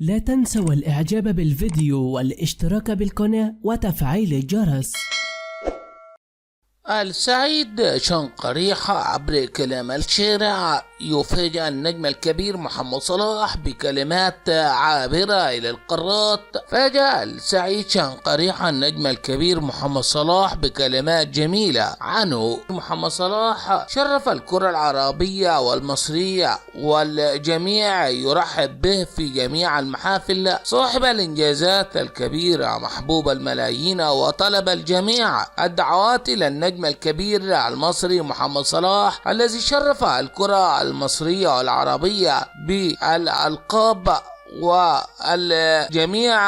لا تنسوا الإعجاب بالفيديو والاشتراك بالقناة وتفعيل الجرس. السعيد شنقريحة عبر كلام الشارع يفاجأ النجم الكبير محمد صلاح بكلمات عابرة إلى القارات. فاجأ السعيد شنقريحة النجم الكبير محمد صلاح بكلمات جميلة عنه. محمد صلاح شرف الكرة العربية والمصرية والجميع يرحب به في جميع المحافل، صاحب الإنجازات الكبيرة محبوب الملايين، وطلب الجميع الدعوات إلى النجم الكبير المصري محمد صلاح الذي شرف الكرة المصرية والعربية بالألقاب والجميع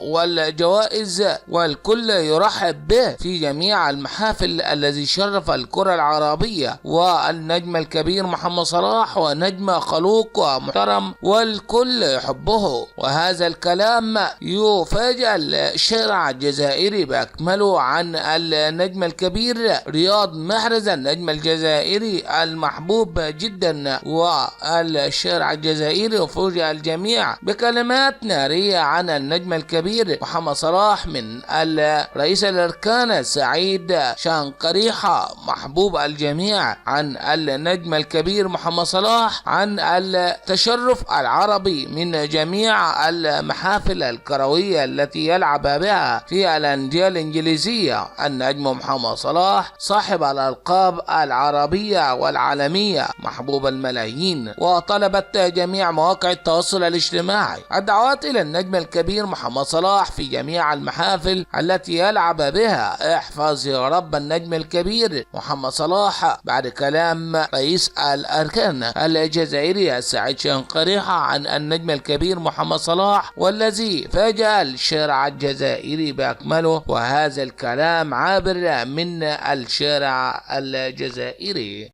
والجوائز، والكل يرحب به في جميع المحافل الذي شرف الكرة العربية. والنجم الكبير محمد صلاح ونجم خلوق ومحترم والكل يحبه. وهذا الكلام يفاجأ الشارع الجزائري بأكمله عن النجم الكبير رياض محرز، النجم الجزائري المحبوب جدا. والشارع الجزائري يفاجأ الجميع بكلمات نارية عن النجم الكبير محمد صلاح من رئيس الأركان سعيد شنقريحة محبوب الجميع عن النجم الكبير محمد صلاح، عن التشرف العربي من جميع المحافل الكروية التي يلعب بها في الأندية الإنجليزية. النجم محمد صلاح صاحب الألقاب العربية والعالمية محبوب الملايين. وطلبت جميع مواقع التواصل الاجتماعي الدعوات إلى النجم الكبير محمد صلاح في جميع المحافل التي يلعب بها. احفظ يا رب النجم الكبير محمد صلاح بعد كلام رئيس الأركان الجزائري سعيد شنقريحة عن النجم الكبير محمد صلاح، والذي فاجأ الشارع الجزائري بأكمله. وهذا الكلام عابر من الشارع الجزائري.